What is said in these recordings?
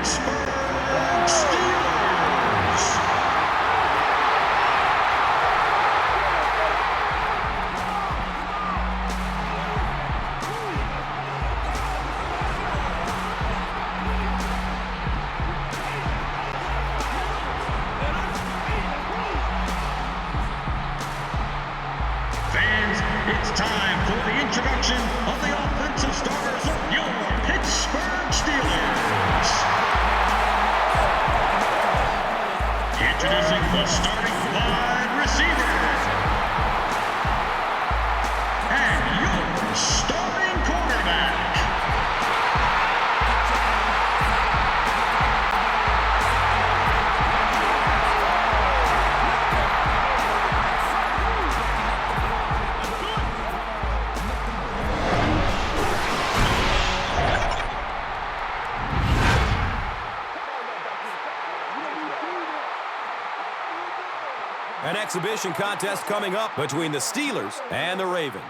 Pittsburgh Steelers. Fans, it's time for the introduction of the offensive starters of your Pittsburgh Steelers. Introducing the starting wide receiver. And your starting quarterback. An exhibition contest coming up between the Steelers and the Ravens.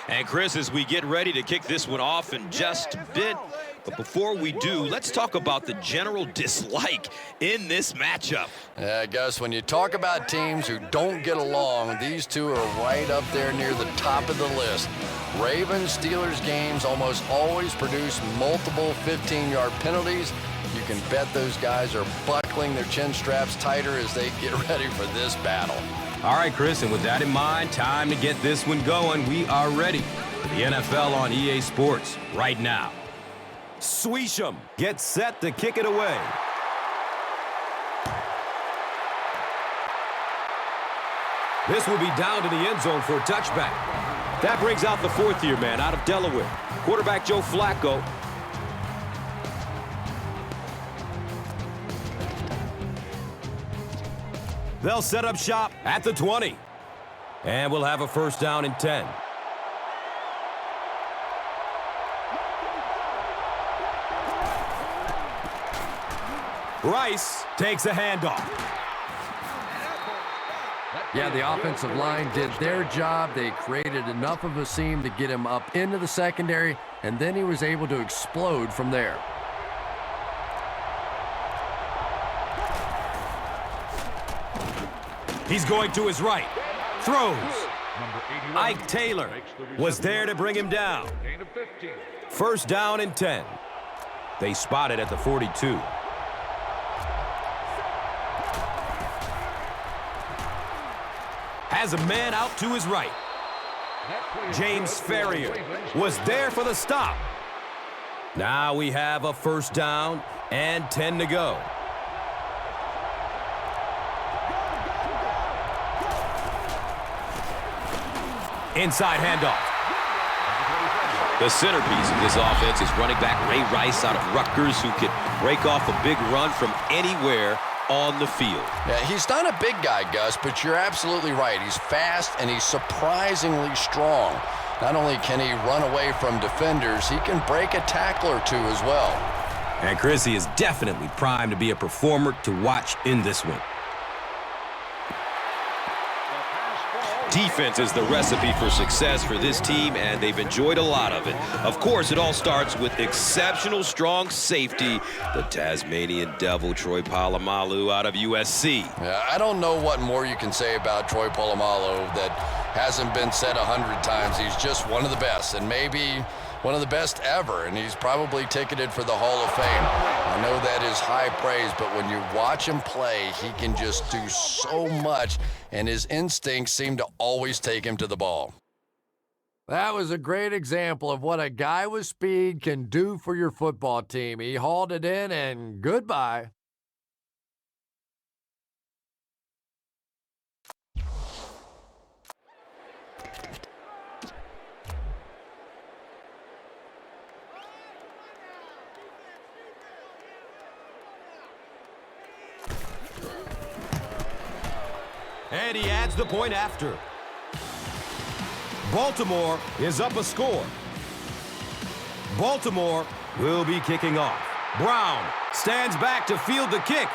And Chris, as we get ready to kick this one off in just a bit, but before we do, let's talk about the general dislike in this matchup. Yeah, Gus, when you talk about teams who don't get along, these two are right up there near the top of the list. Ravens-Steelers games almost always produce multiple 15-yard penalties. You can bet those guys are buckling their chin straps tighter as they get ready for this battle. All right, Chris, and with that in mind, time to get this one going. We are ready for the NFL on EA Sports right now. Sweesham gets set to kick it away. This will be down to the end zone for a touchback. That brings out the fourth-year man out of Delaware, quarterback Joe Flacco. They'll set up shop at the 20. And we'll have a first down and 10. Rice takes a handoff. Yeah, the offensive line did their job. They created enough of a seam to get him up into the secondary, and then he was able to explode from there. He's going to his right. Throws. Ike Taylor was there to bring him down. First down and 10. They spot it at the 42. Has a man out to his right. James Ferrier was there for the stop. Now we have a first down and 10 to go. Inside handoff. The centerpiece of this offense is running back Ray Rice out of Rutgers, who can break off a big run from anywhere on the field. Yeah, he's not a big guy, Gus, but you're absolutely right. He's fast and he's surprisingly strong. Not only can he run away from defenders, he can break a tackle or two as well. And Chris, he is definitely primed to be a performer to watch in this one. Defense is the recipe for success for this team, and they've enjoyed a lot of it. Of course, it all starts with exceptional strong safety, the Tasmanian Devil, Troy Polamalu out of USC. Yeah, I don't know what more you can say about Troy Polamalu that hasn't been said 100 times. He's just one of the best, and maybe one of the best ever, and he's probably ticketed for the Hall of Fame. I know that is high praise, but when you watch him play, he can just do so much, and his instincts seem to always take him to the ball. That was a great example of what a guy with speed can do for your football team. He hauled it in, and goodbye. And he adds the point after. Baltimore is up a score. Baltimore will be kicking off. Brown stands back to field the kick.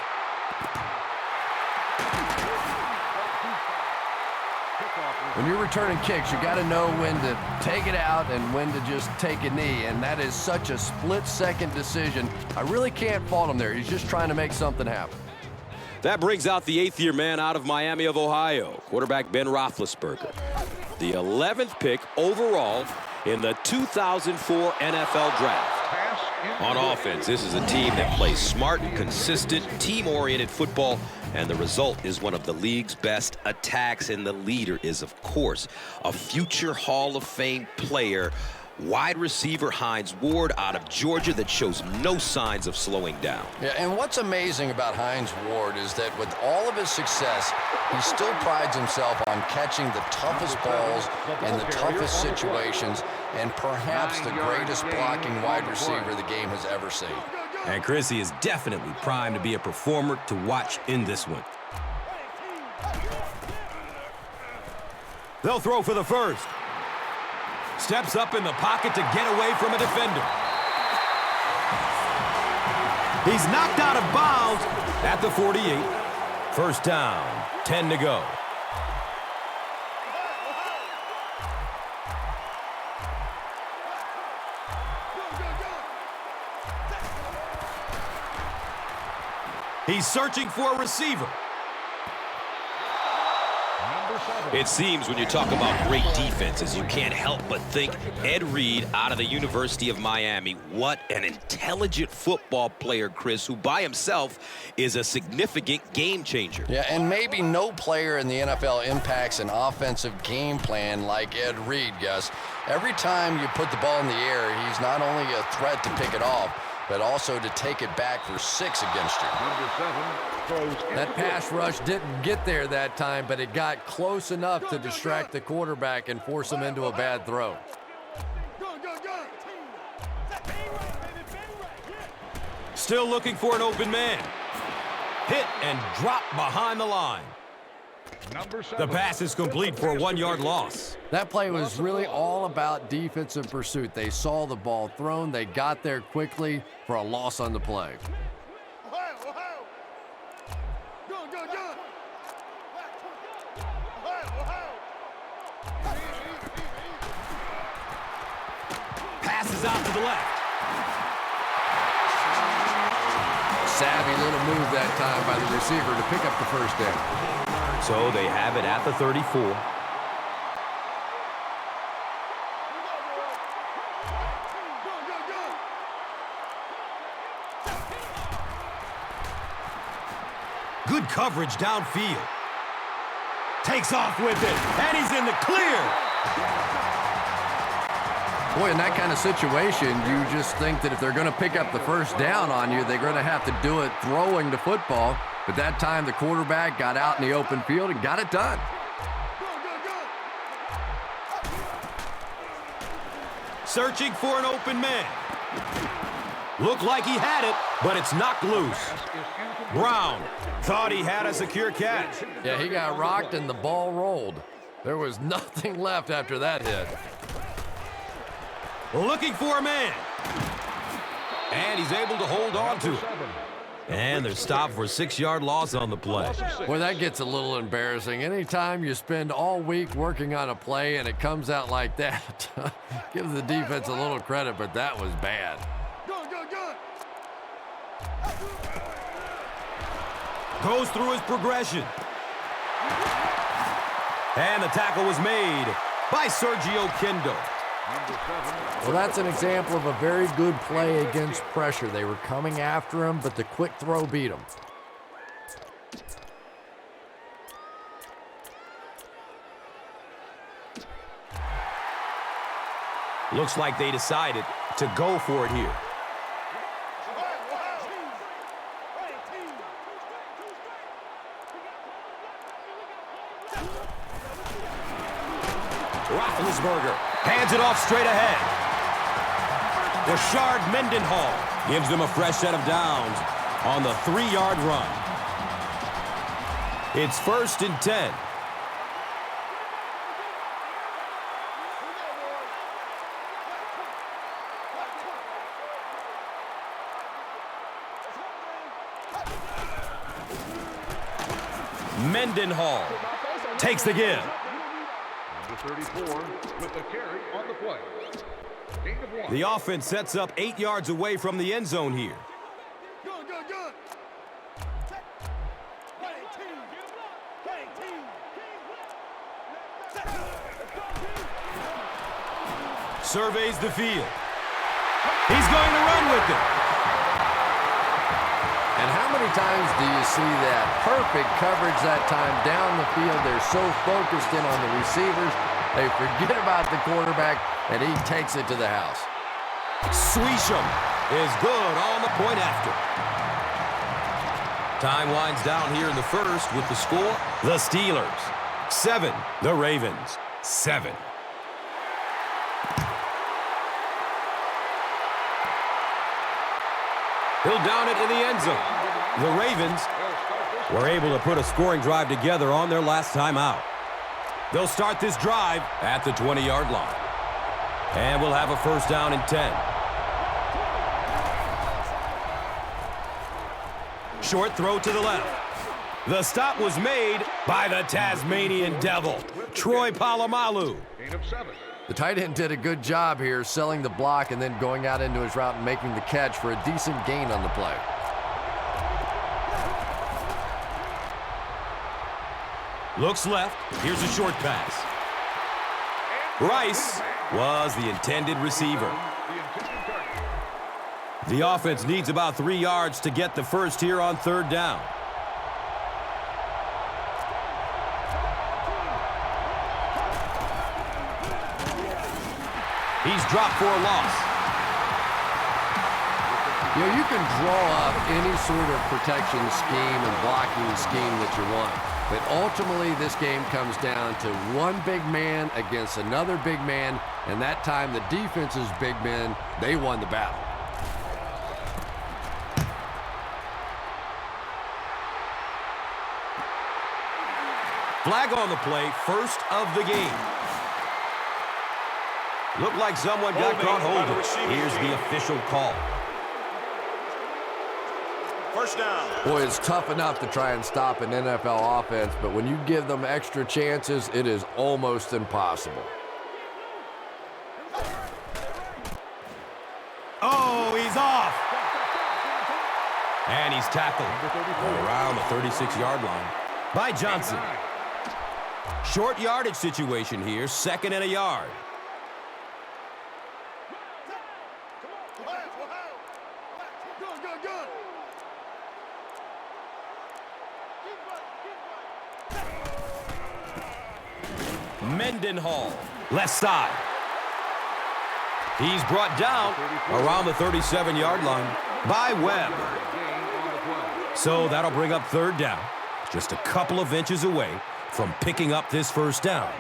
When you're returning kicks, you got to know when to take it out and when to just take a knee, and that is such a split-second decision. I really can't fault him there. He's just trying to make something happen. That brings out the 8th-year man out of Miami of Ohio, quarterback Ben Roethlisberger. The 11th pick overall in the 2004 NFL Draft. On offense, this is a team that plays smart, consistent, team-oriented football, and the result is one of the league's best attacks, and the leader is, of course, a future Hall of Fame player, wide receiver Hines Ward out of Georgia, that shows no signs of slowing down. Yeah, and what's amazing about Hines Ward is that with all of his success, he still prides himself on catching the toughest balls in the toughest situations, and perhaps the greatest blocking wide receiver the game has ever seen. And Chrissy is definitely primed to be a performer to watch in this one. They'll throw for the first. Steps up in the pocket to get away from a defender. He's knocked out of bounds at the 48. First down, 10 to go. He's searching for a receiver. It seems when you talk about great defenses, you can't help but think Ed Reed out of the University of Miami. What an intelligent football player, Chris, who by himself is a significant game changer. Yeah, and maybe no player in the NFL impacts an offensive game plan like Ed Reed, Gus. Every time you put the ball in the air, he's not only a threat to pick it off, but also to take it back for 6 against you. That pass rush didn't get there that time, but it got close enough to distract the quarterback and force him into a bad throw. Still looking for an open man. Hit and drop behind the line. The pass is complete for a 1-yard loss. That play was really all about defensive pursuit. They saw the ball thrown. They got there quickly for a loss on the play. Passes out to the left. Savvy little move that time by the receiver to pick up the first down. So they have it at the 34. Good coverage downfield. Takes off with it, and he's in the clear. Boy, in that kind of situation, you just think that if they're going to pick up the first down on you, they're going to have to do it throwing the football. But that time, the quarterback got out in the open field and got it done. Searching for an open man. Looked like he had it, but it's knocked loose. Brown thought he had a secure catch. Yeah, he got rocked and the ball rolled. There was nothing left after that hit. Looking for a man. And he's able to hold on to it. And they're stopped for a 6-yard loss on the play. Boy, that gets a little embarrassing. Anytime you spend all week working on a play and it comes out like that, give the defense a little credit, but that was bad. Goes through his progression. And the tackle was made by Sergio Kendo. Well, that's an example of a very good play against pressure. They were coming after him, but the quick throw beat him. Looks like they decided to go for it here. Roethlisberger hands it off straight ahead. Rashard Mendenhall gives them a fresh set of downs on the 3-yard run. It's 1st and 10. Mendenhall takes the give. Number 34 with the carry on the play. Gain of 1. The offense sets up 8 yards away from the end zone here. Surveys the field. He's going to run with it. And how many times do you see that perfect coverage that time down the field? They're so focused in on the receivers, they forget about the quarterback, and he takes it to the house. Sweesham is good on the point after. Time winds down here in the first with the score. The Steelers 7, the Ravens 7. He'll down it in the end zone. The Ravens were able to put a scoring drive together on their last time out. They'll start this drive at the 20-yard line. And we'll have a first down and 10. Short throw to the left. The stop was made by the Tasmanian Devil, Troy Polamalu. Gain of 7. The tight end did a good job here selling the block and then going out into his route and making the catch for a decent gain on the play. Looks left. Here's a short pass. Rice was the intended receiver. The offense needs about 3 yards to get the first here on third down. He's dropped for a loss. You know, you can draw up any sort of protection scheme and blocking scheme that you want. But ultimately, this game comes down to one big man against another big man. And that time, the defense's big men, they won the battle. Flag on the play, first of the game. Looked like someone got caught holding. Here's the official call. First down. Boy, it's tough enough to try and stop an NFL offense, but when you give them extra chances, it is almost impossible. Oh, he's off. And he's tackled around the 36-yard line by Johnson. Short yardage situation here, 2nd and a yard. Mendenhall, left side. He's brought down around the 37-yard line by Webb. So that'll bring up third down, just a couple of inches away from picking up this first down.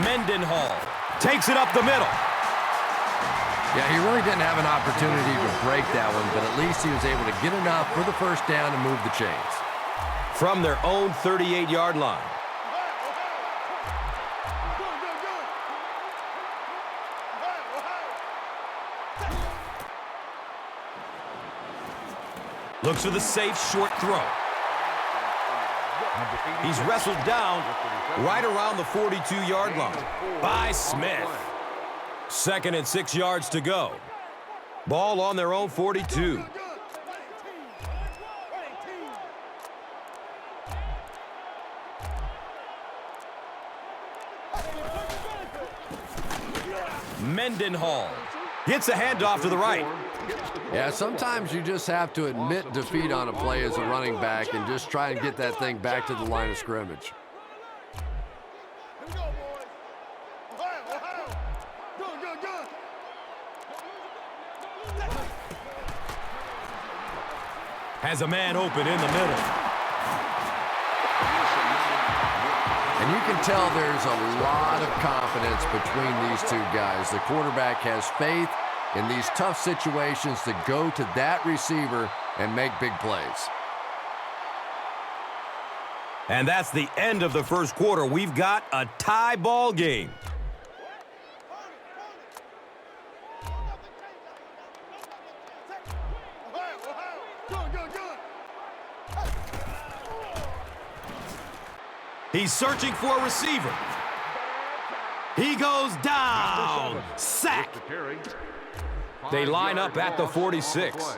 Mendenhall takes it up the middle. Yeah, he really didn't have an opportunity to break that one, but at least he was able to get enough for the first down and move the chains. From their own 38-yard line. Looks for the safe short throw. He's wrestled down right around the 42-yard line by Smith. 2nd and 6 yards to go. Ball on their own 42. Mendenhall gets a handoff to the right. Yeah, sometimes you just have to admit defeat on a play as a running back and just try and get that thing back to the line of scrimmage. Has a man open in the middle. And you can tell there's a lot of confidence between these two guys. The quarterback has faith in these tough situations to go to that receiver and make big plays. And that's the end of the first quarter. We've got a tie ball game. He's searching for a receiver. He goes down. Sack. They line up at the 46.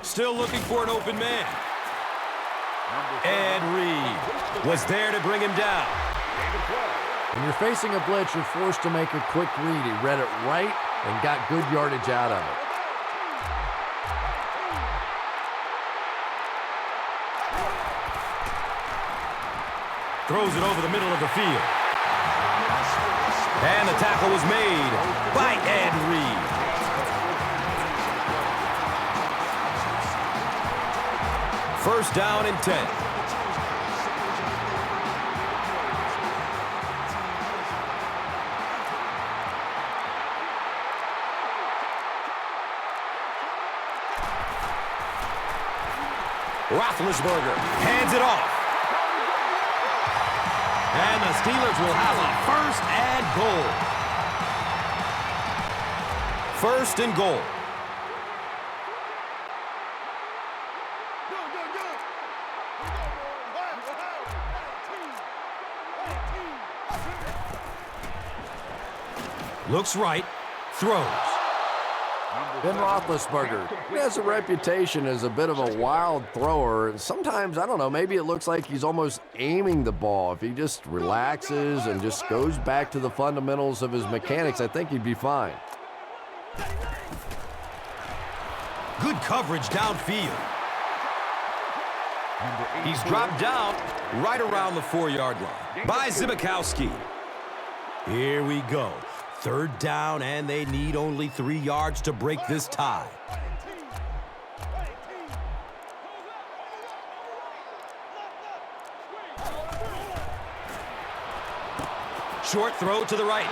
Still looking for an open man. Ed Reed was there to bring him down. When you're facing a blitz, you're forced to make a quick read. He read it right and got good yardage out of it. Throws it over the middle of the field. And the tackle was made by Ed Reed. First down and 10. Roethlisberger hands it off. And the Steelers will have a first and goal. First and goal. Looks right, throws. Ben Roethlisberger has a reputation as a bit of a wild thrower. And sometimes, I don't know, maybe it looks like he's almost aiming the ball. If he just relaxes and just goes back to the fundamentals of his mechanics, I think he'd be fine. Good coverage downfield. He's dropped down right around the 4-yard line by Zimikowski. Here we go. Third down, and they need only 3 yards to break this tie. Short throw to the right.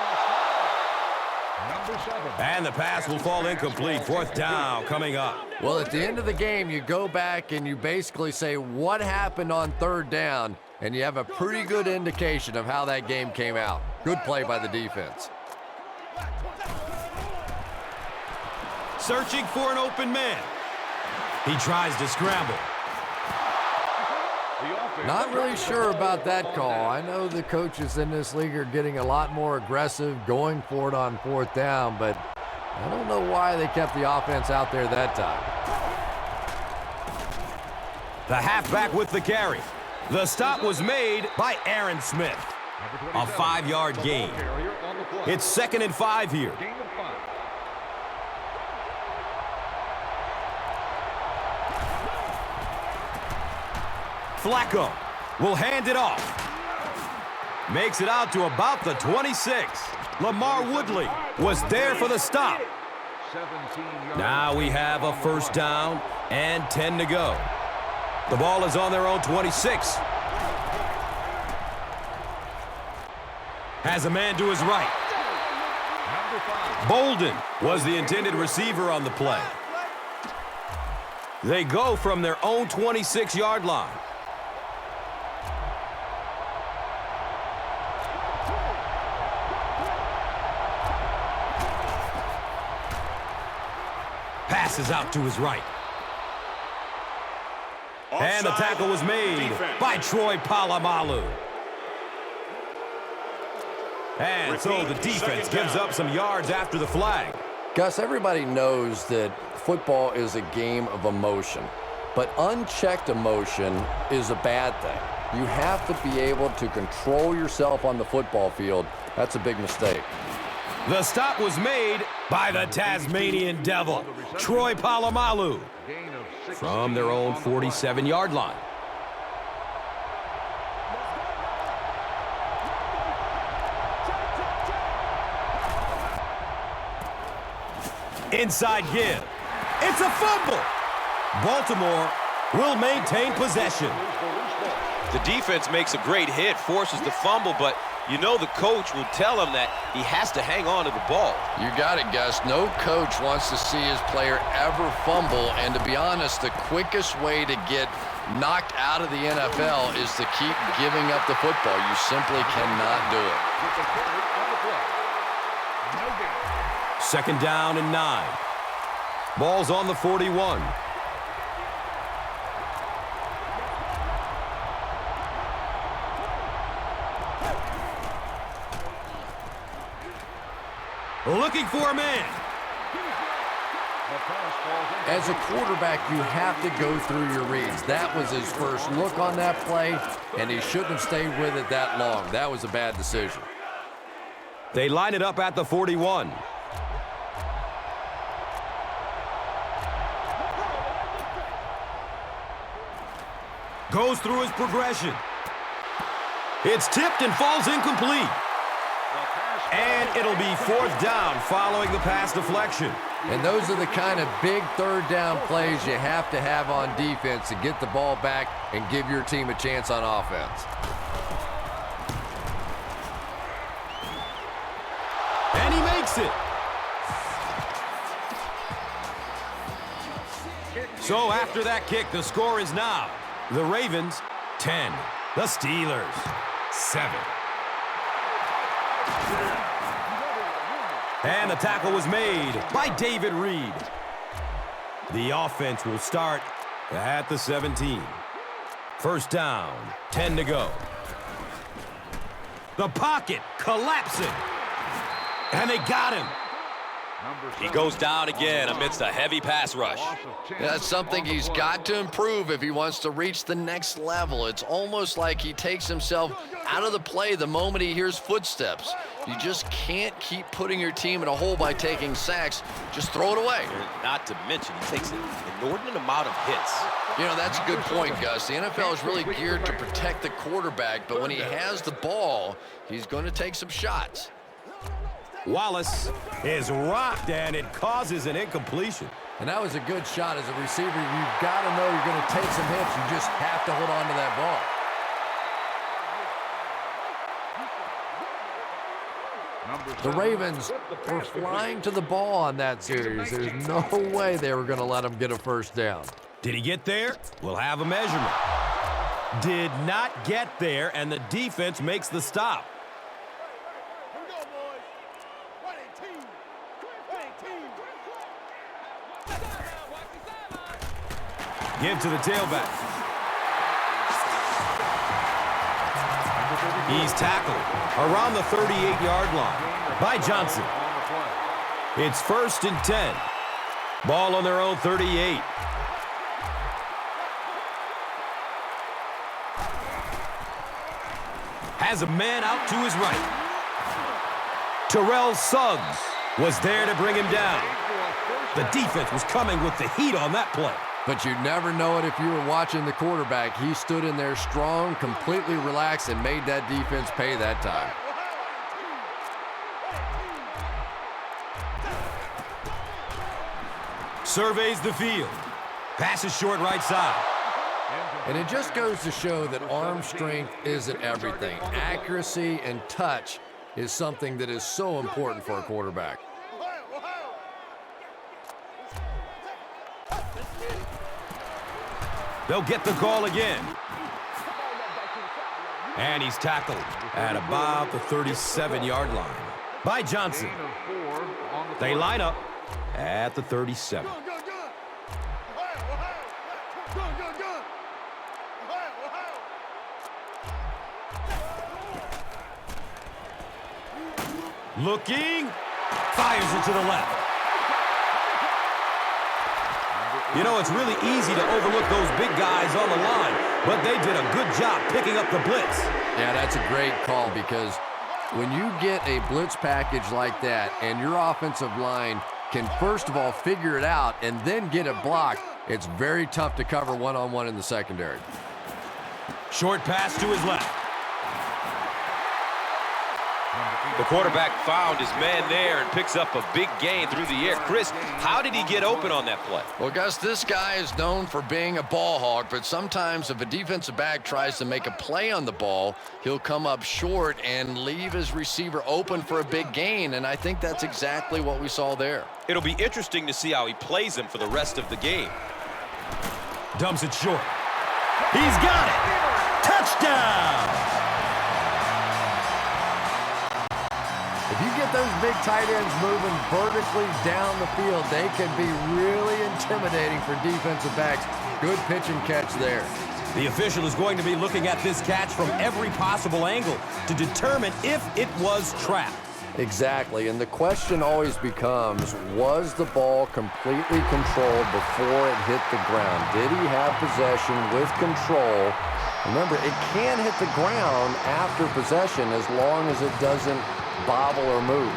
And the pass will fall incomplete. Fourth down coming up. Well, at the end of the game, you go back and you basically say what happened on third down, and you have a pretty good indication of how that game came out. Good play by the defense. Searching for an open man. He tries to scramble. Not really sure about that call. I know the coaches in this league are getting a lot more aggressive, going for it on fourth down, but I don't know why they kept the offense out there that time. The halfback with the carry. The stop was made by Aaron Smith. A 5-yard gain. It's 2nd and 5 here. Flacco will hand it off. Makes it out to about the 26. Lamar Woodley was there for the stop. Now we have a first down and 10 to go. The ball is on their own 26. Has a man to his right. Bolden was the intended receiver on the play. They go from their own 26-yard line. Passes out to his right. And the tackle was made by Troy Polamalu. And so the defense gives up some yards after the flag. Gus, everybody knows that football is a game of emotion, but unchecked emotion is a bad thing. You have to be able to control yourself on the football field. That's a big mistake. The stop was made by the Tasmanian Devil, Troy Polamalu, from their own 47-yard line. Inside give. It's a fumble. Baltimore will maintain possession. The defense makes a great hit, forces the fumble, but you know the coach will tell him that he has to hang on to the ball. You got it, Gus. No coach wants to see his player ever fumble, and to be honest, the quickest way to get knocked out of the NFL is to keep giving up the football. You simply cannot do it. Second down and 9. Ball's on the 41. Looking for a man. As a quarterback, you have to go through your reads. That was his first look on that play, and he shouldn't have stayed with it that long. That was a bad decision. They line it up at the 41. Goes through his progression. It's tipped and falls incomplete. And it'll be 4th down following the pass deflection. And those are the kind of big third down plays you have to have on defense to get the ball back and give your team a chance on offense. And he makes it. So after that kick, the score is now the Ravens 10, the Steelers 7. And the tackle was made by David Reed. The offense will start at the 17. First down, 10 to go. The pocket collapsing. And they got him. He goes down again amidst a heavy pass rush. That's something he's got to improve if he wants to reach the next level. It's almost like he takes himself out of the play the moment he hears footsteps. You just can't keep putting your team in a hole by taking sacks. Just throw it away. Not to mention, he takes an inordinate amount of hits. You know, that's a good point, Gus. The NFL is really geared to protect the quarterback, but when he has the ball, he's going to take some shots. Wallace is rocked, and it causes an incompletion. And that was a good shot. As a receiver, you've got to know you're going to take some hits. You just have to hold on to that ball. The Ravens were flying to the ball on that series. There's no way they were going to let them get a first down. Did he get there? We'll have a measurement. Did not get there, and the defense makes the stop. Give to the tailback. He's tackled around the 38-yard line by Johnson. It's 1st and 10. Ball on their own 38. Has a man out to his right. Terrell Suggs was there to bring him down. The defense was coming with the heat on that play. But you'd never know it if you were watching the quarterback. He stood in there strong, completely relaxed, and made that defense pay that time. Surveys the field. Passes short right side. And it just goes to show that arm strength isn't everything. Accuracy and touch is something that is so important for a quarterback. They'll get the call again. And he's tackled at about the 37-yard line by Johnson. They line up at the 37. Looking, fires it to the left. You know, it's really easy to overlook those big guys on the line, but they did a good job picking up the blitz. Yeah, that's a great call, because when you get a blitz package like that and your offensive line can first of all figure it out and then get it blocked, it's very tough to cover one-on-one in the secondary. Short pass to his left. The quarterback found his man there and picks up a big gain through the air. Chris, how did he get open on that play? Well, Gus, this guy is known for being a ball hawk, but sometimes if a defensive back tries to make a play on the ball, he'll come up short and leave his receiver open for a big gain, and I think that's exactly what we saw there. It'll be interesting to see how he plays him for the rest of the game. Dumps it short. He's got it. Touchdown. If you get got those big tight ends moving vertically down the field, they can be really intimidating for defensive backs. Good pitch and catch there. The official is going to be looking at this catch from every possible angle to determine if it was trapped. Exactly, and the question always becomes, was the ball completely controlled before it hit the ground? Did he have possession with control? Remember, it can hit the ground after possession as long as it doesn't bobble or move.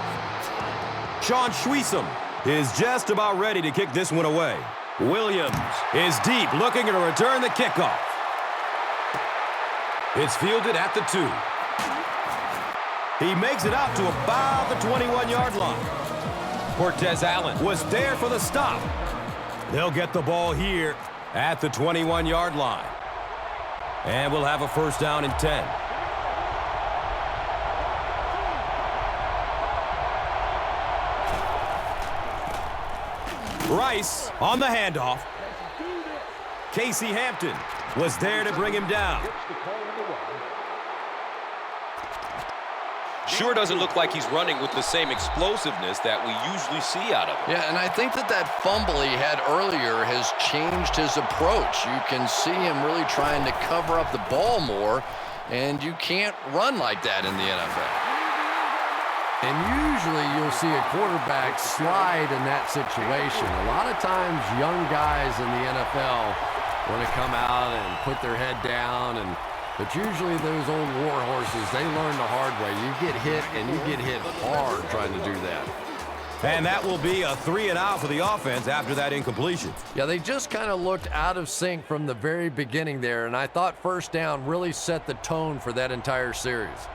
Sean Schwiesem is just about ready to kick this one away. Williams is deep, looking to return the kickoff. It's fielded at the 2. He makes it out to about the 21-yard line. Cortez Allen was there for the stop. They'll get the ball here at the 21-yard line. And we'll have a first down and 10. Rice on the handoff. Casey Hampton was there to bring him down. Sure doesn't look like he's running with the same explosiveness that we usually see out of him. Yeah, and I think that fumble he had earlier has changed his approach. You can see him really trying to cover up the ball more, and you can't run like that in the NFL. And usually you'll see a quarterback slide in that situation. A lot of times young guys in the NFL want to come out and put their head down, but usually those old war horses, they learn the hard way. You get hit, and you get hit hard trying to do that. And that will be a 3 and out for the offense after that incompletion. Yeah, they just kind of looked out of sync from the very beginning there, and I thought first down really set the tone for that entire series.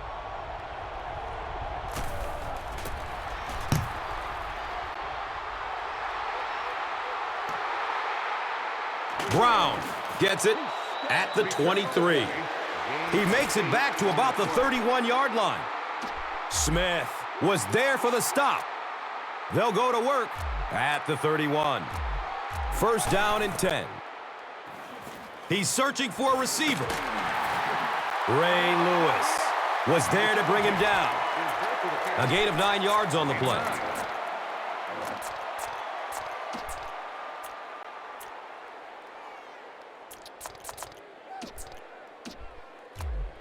Brown gets it at the 23. He makes it back to about the 31-yard line. Smith was there for the stop. They'll go to work at the 31. First down and 10. He's searching for a receiver. Ray Lewis was there to bring him down. A gain of 9 yards on the play.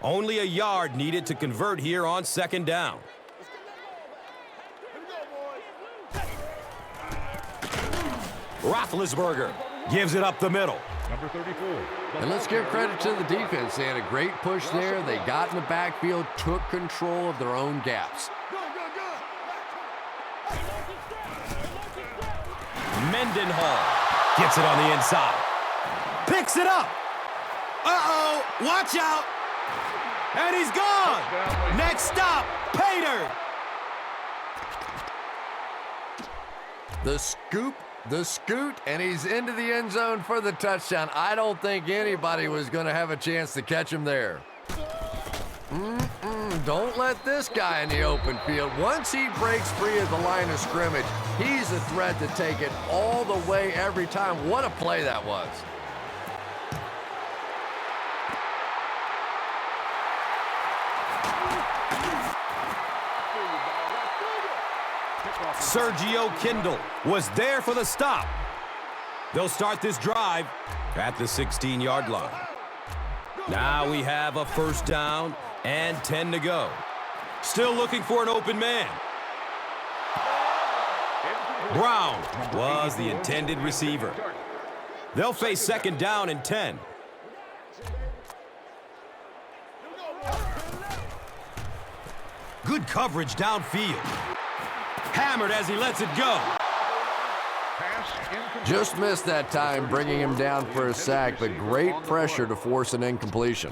Only a yard needed to convert here on second down. Roethlisberger gives it up the middle. Number 34. And let's give credit to the defense. They had a great push there. They got in the backfield, took control of their own gaps. Mendenhall gets it on the inside. Picks it up. Uh-oh, watch out. And he's gone. Next stop, Pater. The scoot, and he's into the end zone for the touchdown. I don't think anybody was going to have a chance to catch him there. Don't let this guy in the open field. Once he breaks free of the line of scrimmage, he's a threat to take it all the way every time. What a play that was. Sergio Kindle was there for the stop. They'll start this drive at the 16-yard line. Now we have a first down and 10 to go. Still looking for an open man. Brown was the intended receiver. They'll face second down and 10. Good coverage downfield. Hammered as he lets it go. Just missed that time, bringing him down for a sack, but great pressure to force an incompletion.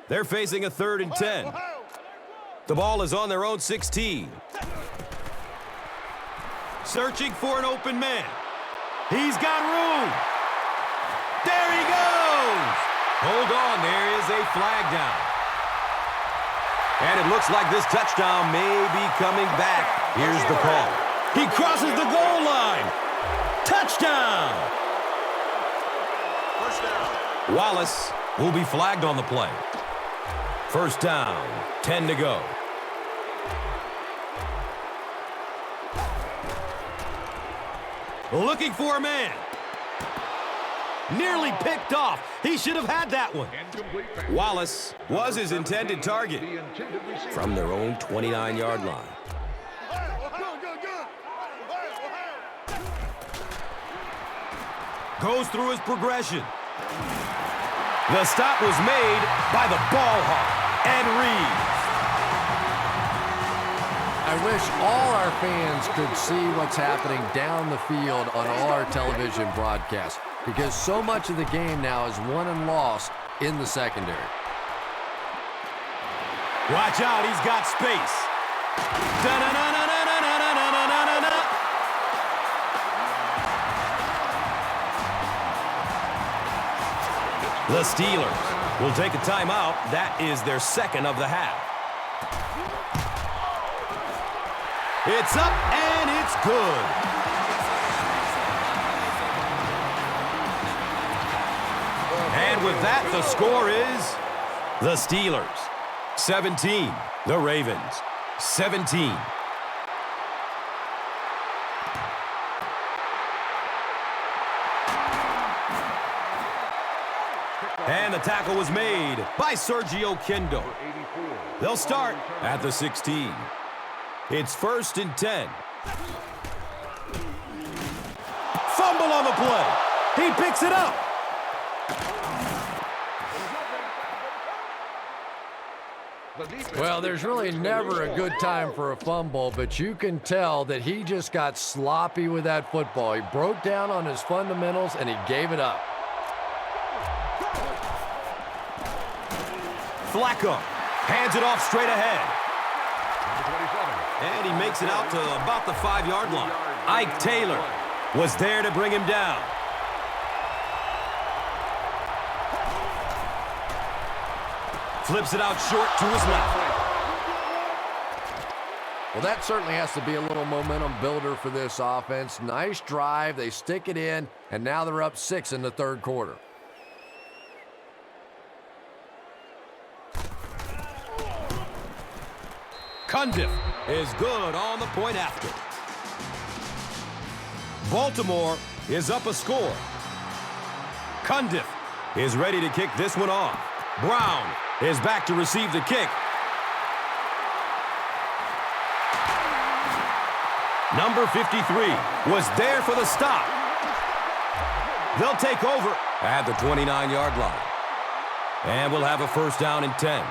They're facing a 3rd and 10. The ball is on their own 16. Searching for an open man. He's got room. There he goes. Hold on, there is a flag down. And it looks like this touchdown may be coming back. Here's the call. He crosses the goal line. Touchdown. First down. Wallace will be flagged on the play. First down, 10 to go. looking for a man. Nearly picked off. He should have had that one. Wallace was his intended target from their own 29-yard line. Goes through his progression. The stop was made by the ball hawk, Ed Reed. I wish all our fans could see what's happening down the field on all our television broadcasts, because so much of the game now is won and lost in the secondary. Watch out, he's got space. Da-na-na-na-na-na-na-na-na-na-na. The Steelers will take a timeout. That is their second of the half. It's up and it's good. And with that, the score is the Steelers 17, the Ravens 17. And the tackle was made by Sergio Kendo. They'll start at the 16. It's 1st and 10. Fumble on the play. He picks it up. Well, there's really never a good time for a fumble, but you can tell that he just got sloppy with that football. He broke down on his fundamentals, and he gave it up. Flacco hands it off straight ahead. And he makes it out to about the 5-yard line. Ike Taylor was there to bring him down. Flips it out short to his left. Well, that certainly has to be a little momentum builder for this offense. Nice drive. They stick it in, and now they're up 6 in the third quarter. Cundiff is good on the point after. Baltimore is up a score. Cundiff is ready to kick this one off. Brown is back to receive the kick. Number 53 was there for the stop. They'll take over at the 29-yard line. And we'll have a 1st down and 10.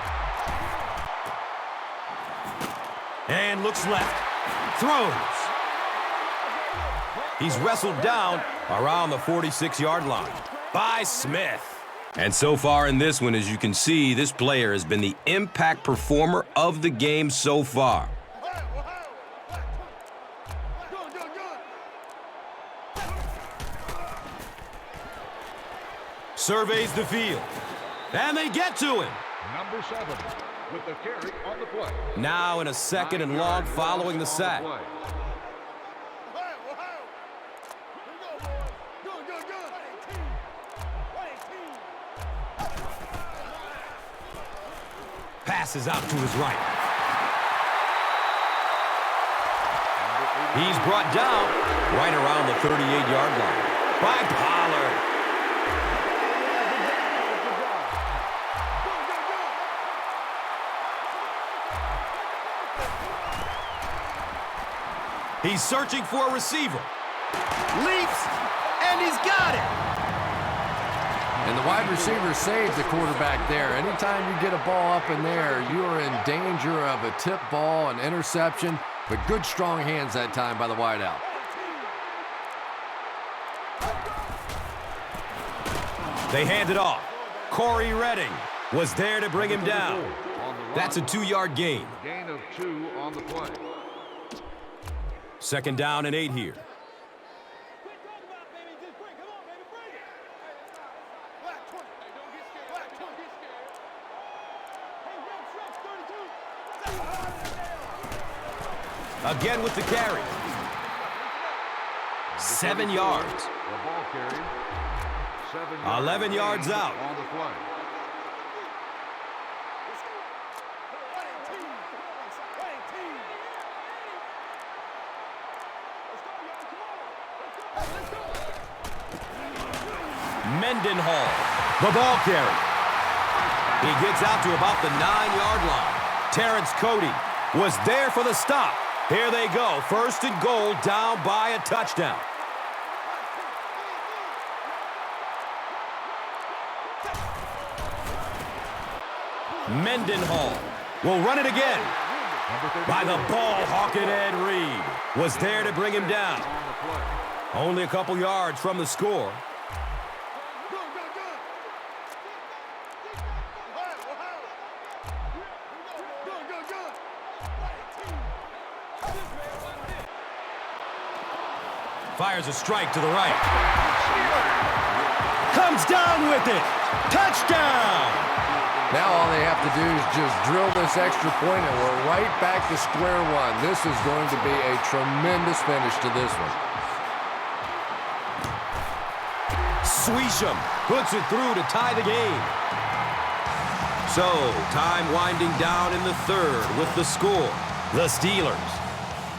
And looks left. Throws. He's wrestled down around the 46-yard line by Smith. And so far in this one, as you can see, this player has been the impact performer of the game so far. Surveys the field. And they get to him. Number 7 with the carry on the play. Now in a 2nd and long following the sack. Passes out to his right. He's brought down right around the 38-yard line by Pollard. He's searching for a receiver. Leaps, and he's got it. And the wide receiver saves the quarterback there. Anytime you get a ball up in there, you are in danger of a tip ball, an interception, but good strong hands that time by the wideout. They hand it off. Corey Redding was there to bring him down. That's a 2-yard gain. Gain of 2 on the play. 2nd down and 8 here. Again with the carry. 7 yards. The ball carry. 7 11 yards out. On the play. Mendenhall, the ball carry. He gets out to about the 9-yard line. Terrence Cody was there for the stop. Here they go, 1st and goal, down by a touchdown. Mendenhall will run it again. By the ball, hawking Ed Reed was there to bring him down. Only a couple yards from the score. Fires a strike to the right. Comes down with it. Touchdown! Now all they have to do is just drill this extra point, and we're right back to square one. This is going to be a tremendous finish to this one. Swisham puts it through to tie the game. So, time winding down in the 3rd with the score. The Steelers,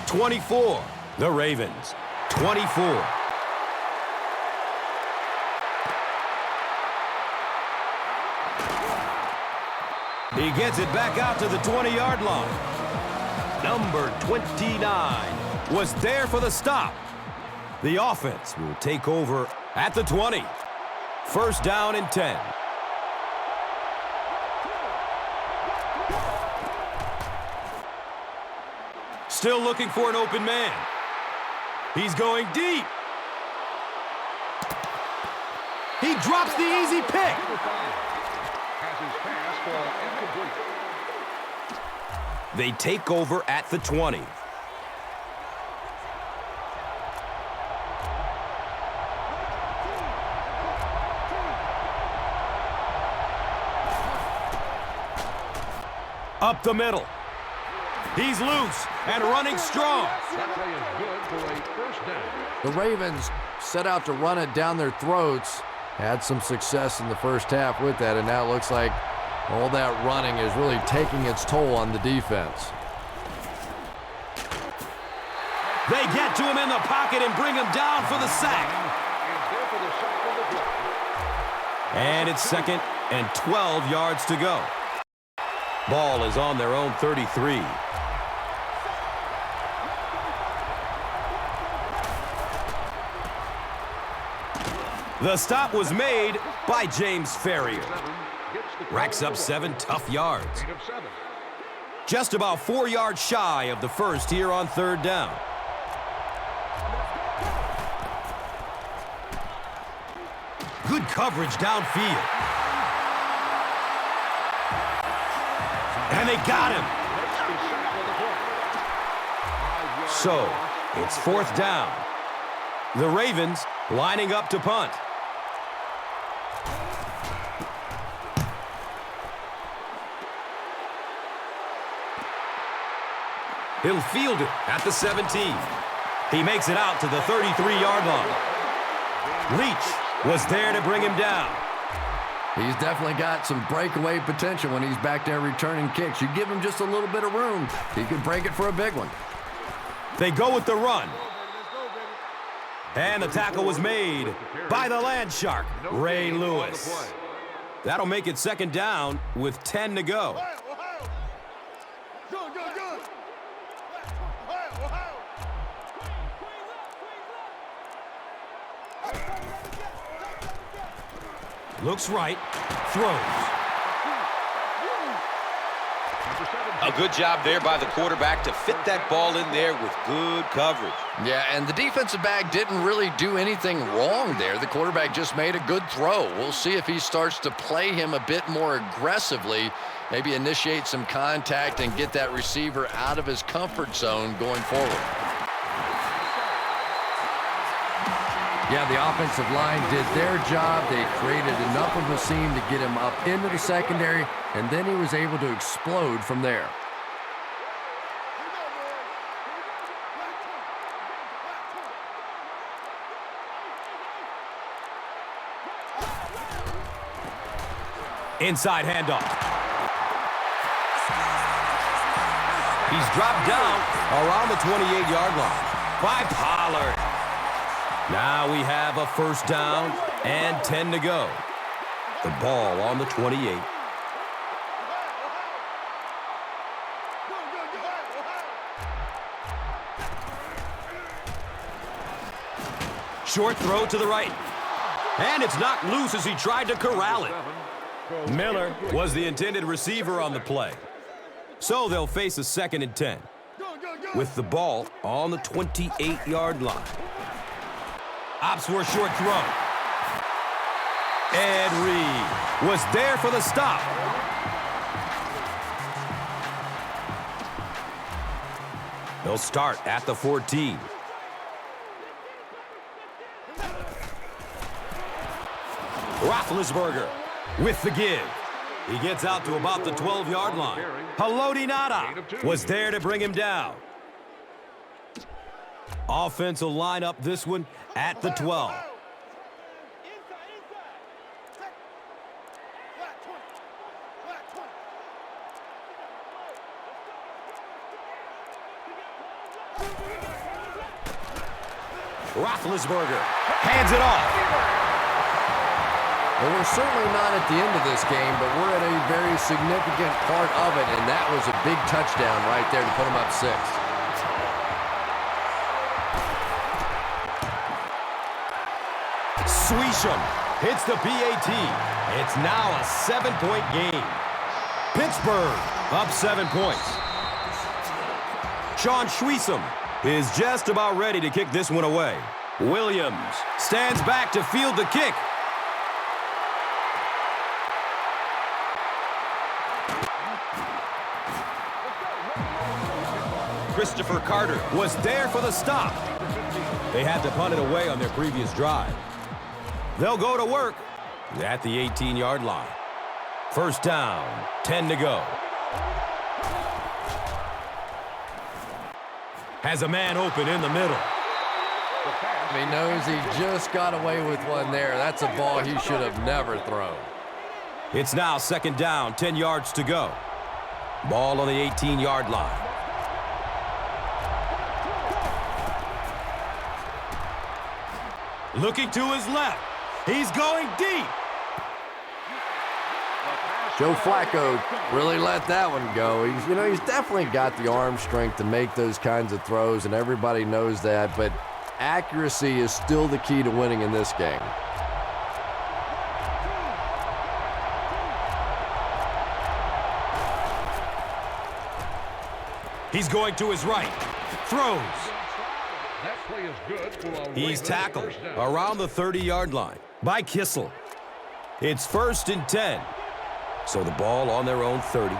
24. The Ravens, 24. He gets it back out to the 20-yard line. Number 29 was there for the stop. The offense will take over at the 20. 1st down and 10. Still looking for an open man. He's going deep. He drops the easy pick. Has his pass fall incomplete. They take over at the 20. Up the middle. He's loose and running strong. That play is good for a 1st down. The Ravens set out to run it down their throats. Had some success in the 1st half with that, and now it looks like all that running is really taking its toll on the defense. They get to him in the pocket and bring him down for the sack. And it's 2nd and 12 yards to go. Ball is on their own 33. The stop was made by James Ferrier. Racks up 7 tough yards. Just about 4 yards shy of the 1st here on 3rd down. Good coverage downfield. And they got him. So, it's 4th down. The Ravens lining up to punt. He'll field it at the 17. He makes it out to the 33-yard line. Leach was there to bring him down. He's definitely got some breakaway potential when he's back there returning kicks. You give him just a little bit of room, he could break it for a big one. They go with the run. And the tackle was made by the land shark, Ray Lewis. That'll make it 2nd down with 10 to go. Looks right, throws. A good job there by the quarterback to fit that ball in there with good coverage. Yeah, and the defensive back didn't really do anything wrong there. The quarterback just made a good throw. We'll see if he starts to play him a bit more aggressively, maybe initiate some contact and get that receiver out of his comfort zone going forward. Yeah, the offensive line did their job. They created enough of a seam to get him up into the secondary, and then he was able to explode from there. Inside handoff. He's dropped down around the 28-yard line by Pollard. Now we have a 1st down And 10 to go. The ball on the 28. Short throw to the right. And it's knocked loose as he tried to corral it. Miller was the intended receiver on the play. So they'll face a 2nd and 10. With the ball on the 28-yard line. Opts for a short throw. Ed Reed was there for the stop. They'll start at the 14. Roethlisberger with the give. He gets out to about the 12-yard line. Haloti Ngata was there to bring him down. Offense will line up this one at the 12. Roethlisberger hands it off. Well, we're certainly not at the end of this game, but we're at a very significant part of it, and that was a big touchdown right there to put them up 6. Swisham hits the PAT. It's now a 7-point game. Pittsburgh up 7 points. Sean Swisham is just about ready to kick this one away. Williams stands back to field the kick. Christopher Carter was there for the stop. They had to punt it away on their previous drive. They'll go to work at the 18-yard line. First down, 10 to go. Has a man open in the middle. He knows he just got away with one there. That's a ball he should have never thrown. It's now 2nd down, 10 yards to go. Ball on the 18-yard line. Looking to his left. He's going deep. Joe Flacco really let that one go. He's definitely got the arm strength to make those kinds of throws, and everybody knows that, but accuracy is still the key to winning in this game. He's going to his right. Throws. That play is good for a He's Ravens tackled first down. around the 30-yard line by Kissel. It's 1st and 10. So the ball on their own 30.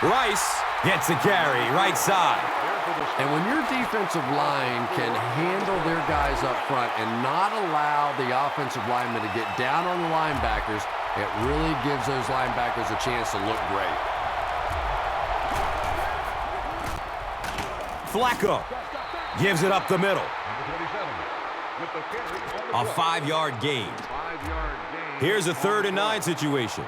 Rice gets a carry right side. And when your defensive line can handle their guys up front and not allow the offensive linemen to get down on the linebackers, it really gives those linebackers a chance to look great. Flacco gives it up the middle. With the carry on the A 5-yard gain. 5-yard gain. Here's a 3rd and 9 situation.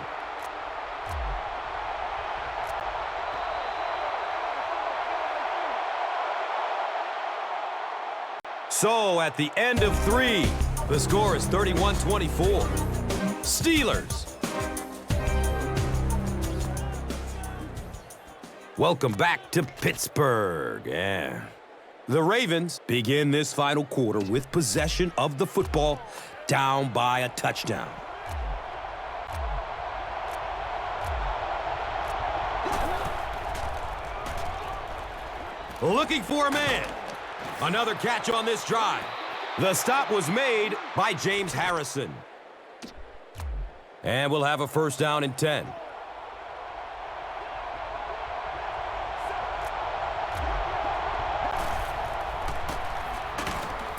So at the end of 3, the score is 31-24. Steelers. Welcome back to Pittsburgh. Yeah. The Ravens begin this final quarter with possession of the football, down by a touchdown. Looking for a man. Another catch on this drive. The stop was made by James Harrison. And we'll have a 1st down and 10.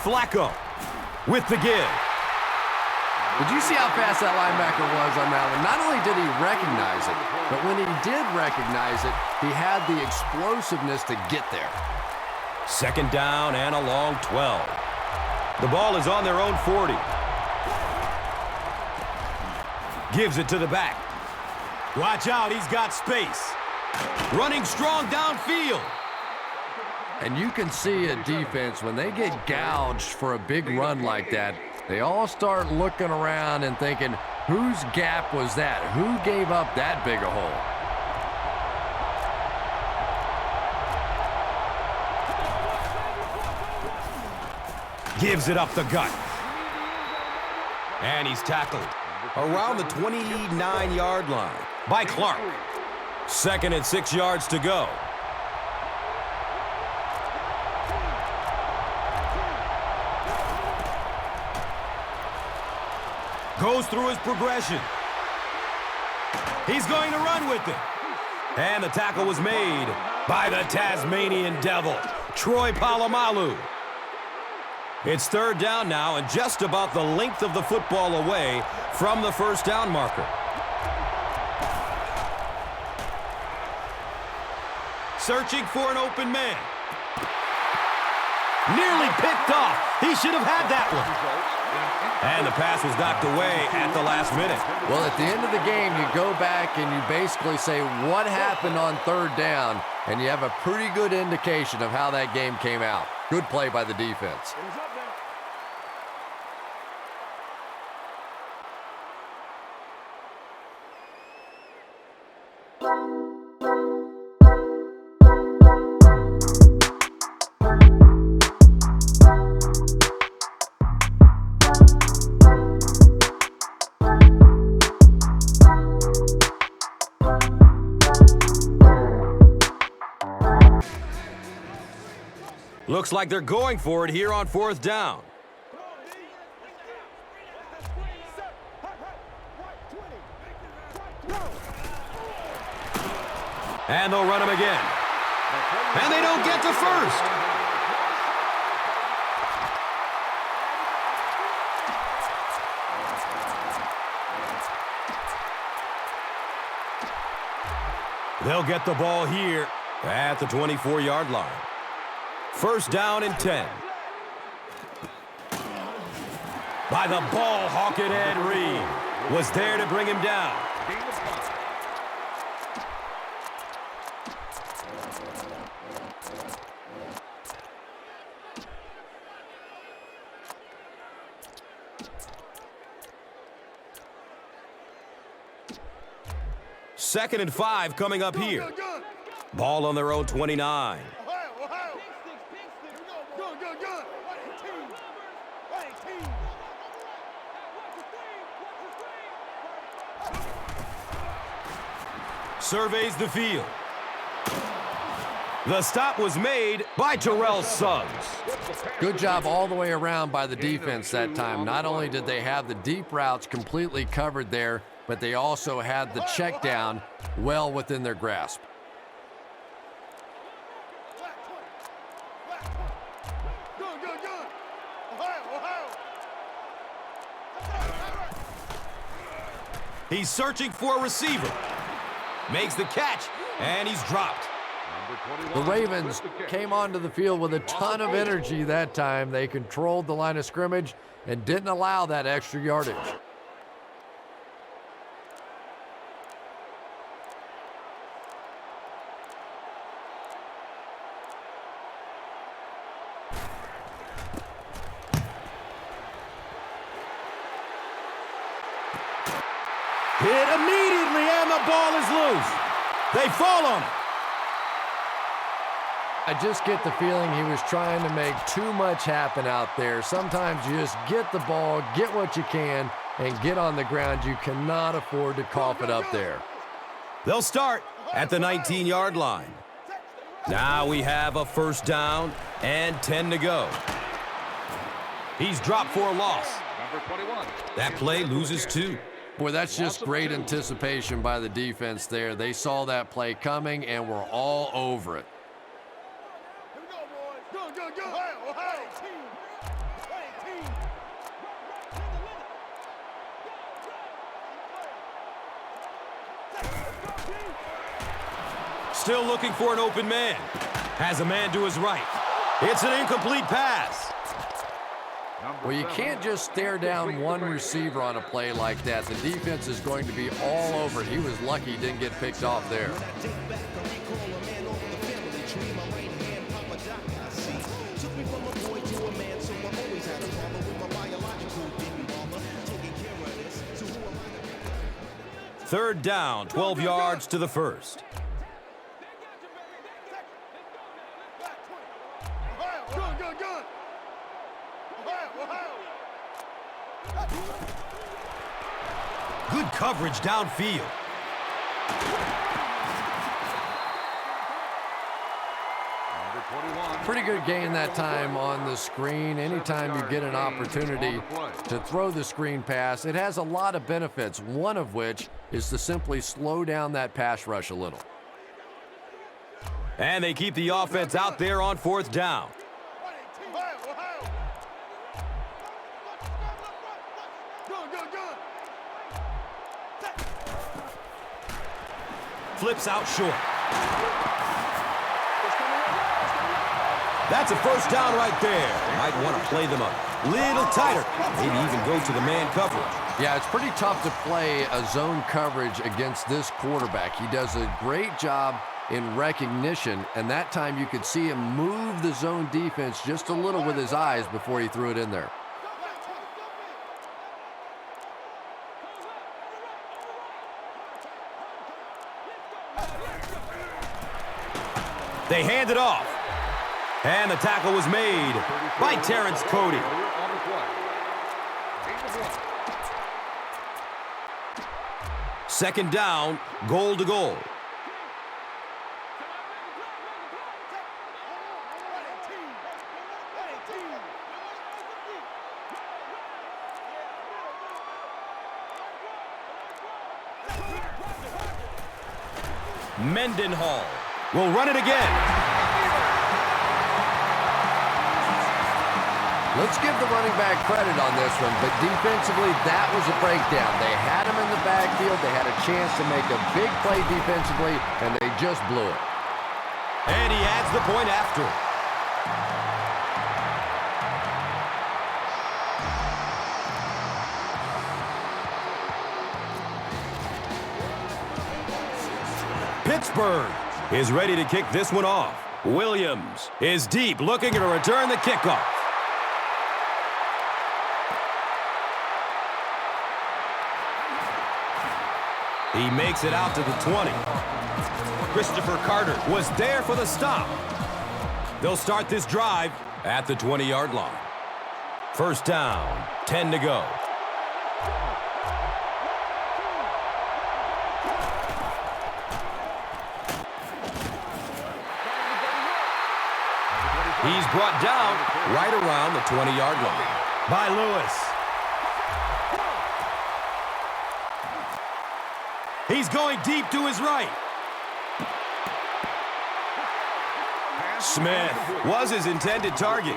Flacco with the give. Did you see how fast that linebacker was on that one? Not only did he recognize it, but when he did recognize it, he had the explosiveness to get there. 2nd down and a long 12. The ball is on their own 40. Gives it to the back. Watch out, he's got space. Running strong downfield. And you can see a defense, when they get gouged for a big run like that, they all start looking around and thinking, whose gap was that? Who gave up that big a hole? Gives it up the gut. And he's tackled around the 29-yard line by Clark. 2nd and 6 yards to go. Goes through his progression. He's going to run with it. And the tackle was made by the Tasmanian Devil, Troy Polamalu. It's 3rd down now and just about the length of the football away from the first down marker. Searching for an open man. Nearly picked off. He should have had that one. And the pass was knocked away at the last minute. Well, at the end of the game, you go back and you basically say what happened on 3rd down, and you have a pretty good indication of how that game came out. Good play by the defense. Looks like they're going for it here on 4th down. And they'll run him again. And they don't get to first. They'll get the ball here at the 24-yard line. 1st down and 10. By the ball hawking Ed Reed. Was there to bring him down. Second and 5 coming up here. Ball on their own 29. Surveys the field. The stop was made by Terrell Suggs. Good job all the way around by the defense that time. Not only did they have the deep routes completely covered there, but they also had the check down well within their grasp. He's searching for a receiver. Makes the catch, and he's dropped. The Ravens came onto the field with a ton of energy that time. They controlled the line of scrimmage and didn't allow that extra yardage. Hit immediately, and the ball is loose. They fall on it. I just get the feeling he was trying to make too much happen out there. Sometimes you just get the ball, get what you can, and get on the ground. You cannot afford to cough it up there. They'll start at the 19-yard line. Now we have a 1st down and 10 to go. He's dropped for a loss. That play loses 2. Boy, that's just great anticipation by the defense there. They saw that play coming and were all over it. Still looking for an open man. Has a man to his right. It's an incomplete pass. Well, you can't just stare down one receiver on a play like that. The defense is going to be all over it. He was lucky he didn't get picked off there. Third down, 12 yards to the first. Good coverage downfield. Pretty good gain that time on the screen. Anytime you get an opportunity to throw the screen pass, it has a lot of benefits, one of which is to simply slow down that pass rush a little. And they keep the offense out there on fourth down. Flips out short. That's a first down right there. Might want to play them a little tighter. Maybe even go to the man coverage. Yeah, it's pretty tough to play a zone coverage against this quarterback. He does a great job in recognition, and that time you could see him move the zone defense just a little with his eyes before he threw it in there. They hand it off. And the tackle was made by Terrence Cody. Second down, goal to goal. Mendenhall will run it again. Let's give the running back credit on this one, but defensively, that was a breakdown. They had him in the backfield. They had a chance to make a big play defensively, and they just blew it. And he adds the point after. Pittsburgh is ready to kick this one off. Williams is deep, looking to return the kickoff. He makes it out to the 20. Christopher Carter was there for the stop. They'll start this drive at the 20-yard line. First down, 10 to go. He's brought down right around the 20-yard line by Lewis. He's going deep to his right. Smith was his intended target.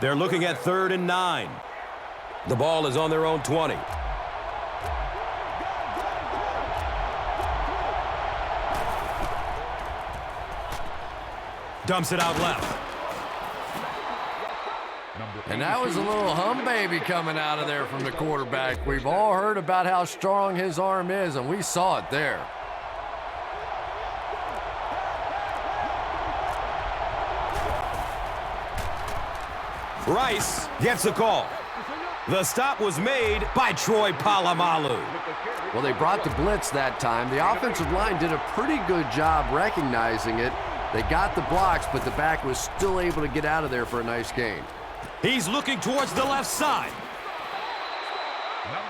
They're looking at 3rd and 9. The ball is on their own 20. Dumps it out left. And that was a little hum baby coming out of there from the quarterback. We've all heard about how strong his arm is, and we saw it there. Rice gets the call. The stop was made by Troy Polamalu. Well, they brought the blitz that time. The offensive line did a pretty good job recognizing it. They got the blocks, but the back was still able to get out of there for a nice gain. He's looking towards the left side.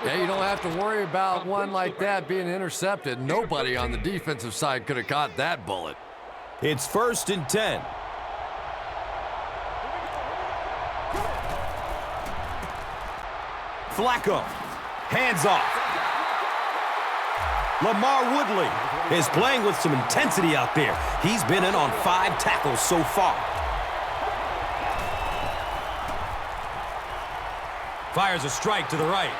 Yeah, you don't have to worry about one like that being intercepted. Nobody on the defensive side could have caught that bullet. It's 1st and 10. Flacco, hands off. Lamar Woodley is playing with some intensity out there. He's been in on 5 tackles so far. Fires a strike to the right.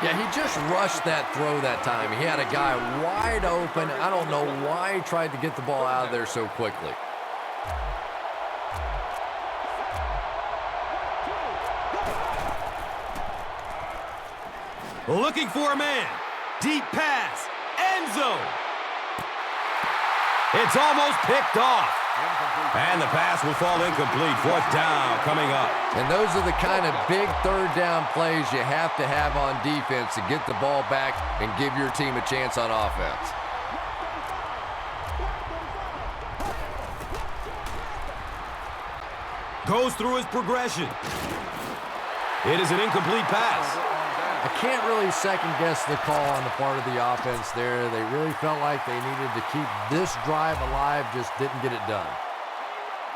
Yeah, he just rushed that throw that time. He had a guy wide open. I don't know why he tried to get the ball out of there so quickly. Looking for a man. Deep pass. End zone. It's almost picked off. And the pass will fall incomplete. Fourth down coming up. And those are the kind of big third down plays you have to have on defense to get the ball back and give your team a chance on offense. Goes through his progression. It is an incomplete pass. I can't really second-guess the call on the part of the offense there. They really felt like they needed to keep this drive alive, just didn't get it done.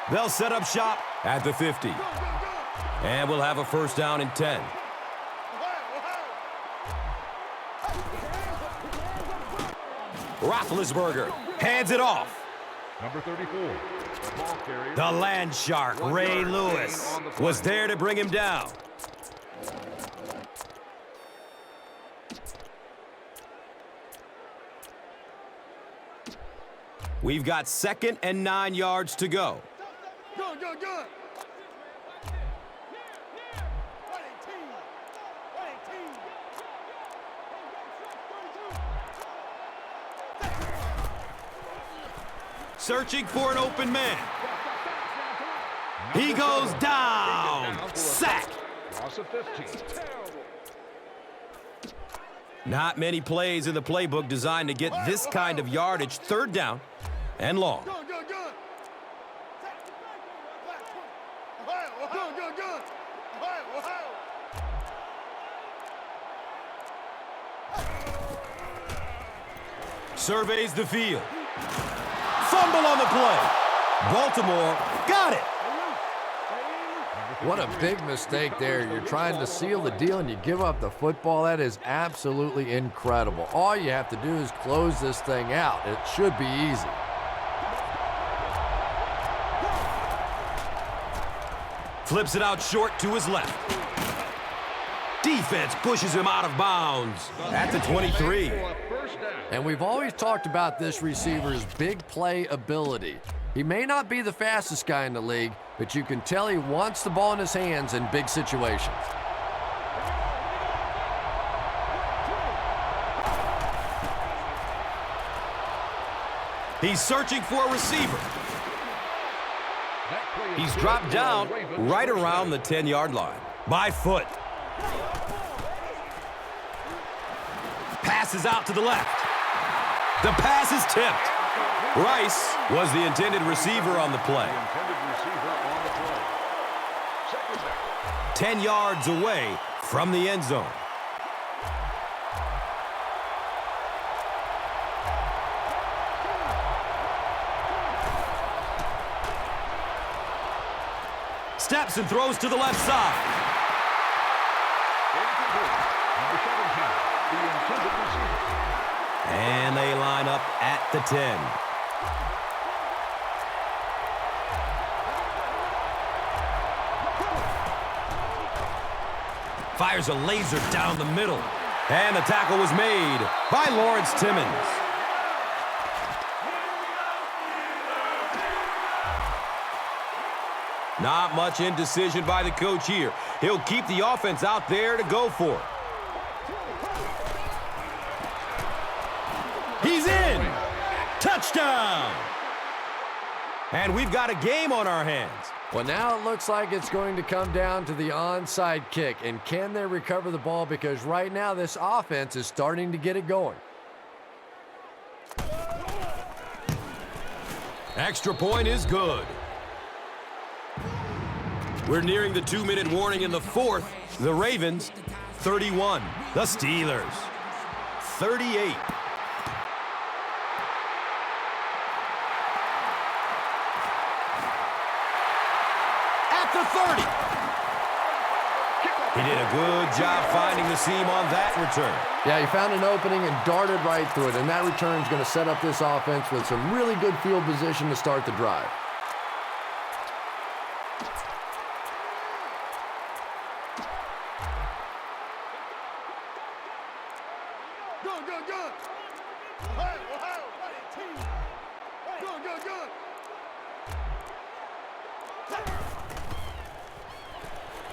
They'll set up shop at the 50. And we'll have a first down and 10. Roethlisberger hands it off. Number 34. The ball carrier. The land shark, Ray Lewis, was there to bring him down. We've got 2nd and 9 yards to go. Good. Searching for an open man. He goes down. Sack. Loss of 15. Not many plays in the playbook designed to get this kind of yardage. Third down and long. Good. Surveys the field. Fumble on the play. Baltimore got it. What a big mistake there. You're trying to seal the deal and you give up the football. That is absolutely incredible. All you have to do is close this thing out. It should be easy. Flips it out short to his left. Defense pushes him out of bounds at the 23. And we've always talked about this receiver's big play ability. He may not be the fastest guy in the league, but you can tell he wants the ball in his hands in big situations. He's searching for a receiver. He's dropped down right around the 10-yard line. By foot. Passes out to the left. The pass is tipped. Rice was the intended receiver on the play. 10 yards away from the end zone. Steps and throws to the left side. And they line up at the 10. Fires a laser down the middle. And the tackle was made by Lawrence Timmons. Not much indecision by the coach here. He'll keep the offense out there to go for it. He's in! Touchdown! And we've got a game on our hands. Well, now it looks like it's going to come down to the onside kick. And can they recover the ball? Because right now this offense is starting to get it going. Extra point is good. We're nearing the 2-minute warning in the fourth. The Ravens, 31. The Steelers, 38. At the 30. He did a good job finding the seam on that return. Yeah, he found an opening and darted right through it. And that return is going to set up this offense with some really good field position to start the drive.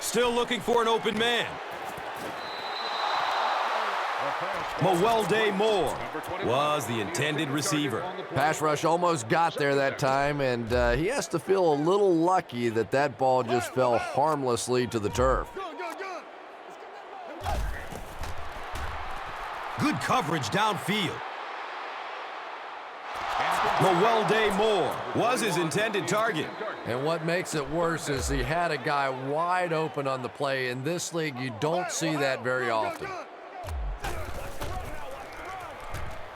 Still looking for an open man. Mewelde Moore was the intended receiver. Pass rush almost got there that time, and he has to feel a little lucky that that ball just fell harmlessly to the turf. Good coverage downfield. Mewelde Moore was his intended target. And what makes it worse is he had a guy wide open on the play. In this league, you don't see that very often.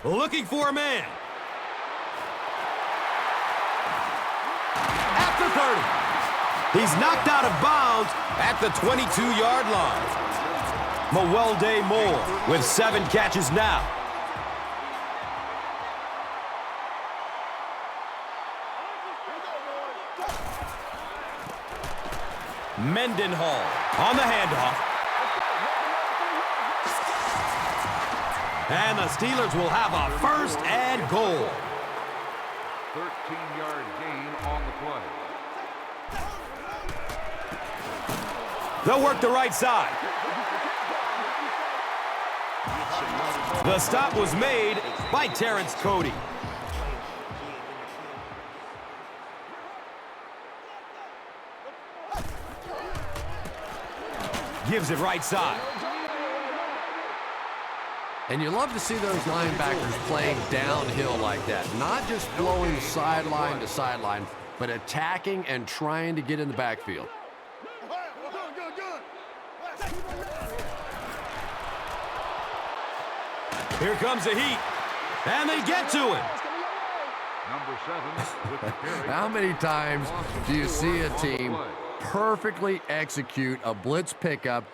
Looking for a man. At the 30. He's knocked out of bounds at the 22-yard line. Mewelde Moore with 7 catches now. Mendenhall on the handoff. And the Steelers will have a first and goal. 13-yard gain on the play. They'll work the right side. The stop was made by Terrence Cody. Gives it right side. And you love to see those linebackers playing downhill like that. Not just blowing sideline to sideline, but attacking and trying to get in the backfield. Here comes the heat. And they get to it. Number 7 with the carry. How many times do you see a team perfectly execute a blitz pickup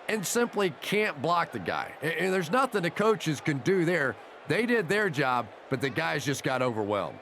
and simply can't block the guy? And there's nothing the coaches can do there. They did their job, but the guys just got overwhelmed.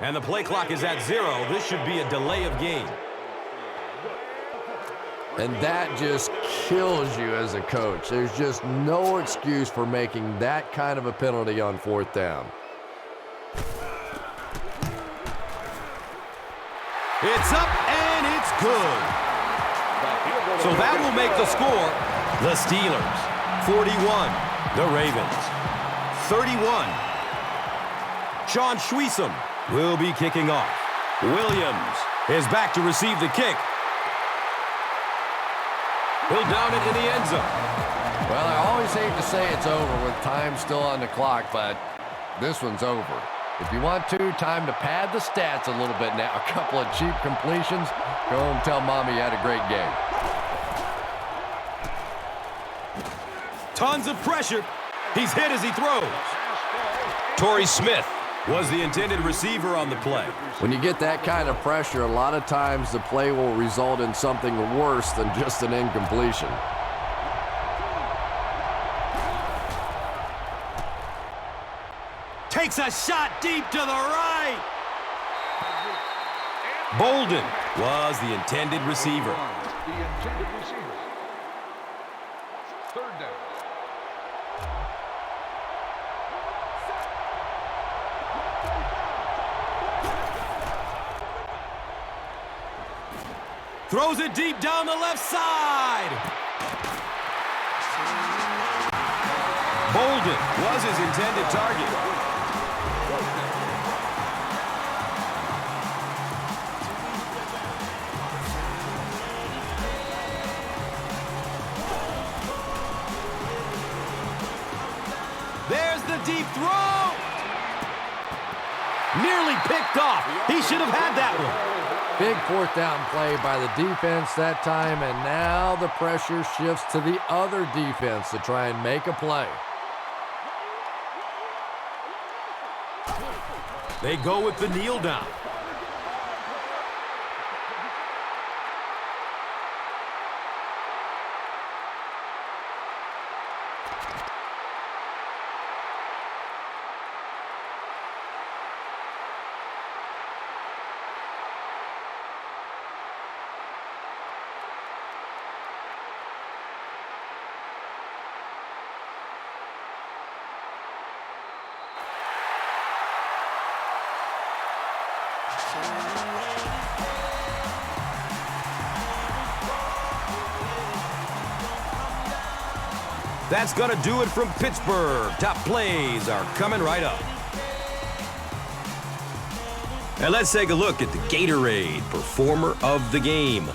And the play clock is at 0. This should be a delay of game. And that just kills you as a coach. There's just no excuse for making that kind of a penalty on 4th down. It's up and it's good. So that will make the score the Steelers 41, the Ravens 31. Sean Schweisom will be kicking off. Williams is back to receive the kick. He'll down it in the end zone. Well, I always hate to say it's over with time still on the clock, but this one's over. If you want time to pad the stats a little bit now. A couple of cheap completions. Go home and tell Mommy you had a great game. Tons of pressure. He's hit as he throws. Torrey Smith was the intended receiver on the play. When you get that kind of pressure, a lot of times the play will result in something worse than just an incompletion. Takes a shot deep to the right. Bolden was the intended receiver. The intended receiver. 3rd down. Throws it deep down the left side. Bolden was his intended target. There's the deep throw. Nearly picked off. He should have had that one. Big 4th down play by the defense that time, and now the pressure shifts to the other defense to try and make a play. They go with the kneel down. That's going to do it from Pittsburgh. Top plays are coming right up. And let's take a look at the Gatorade Performer of the Game.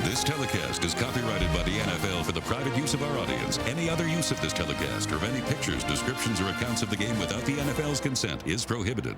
This telecast is copyrighted by the NFL for the private use of our audience. Any other use of this telecast or of any pictures, descriptions, or accounts of the game without the NFL's consent is prohibited.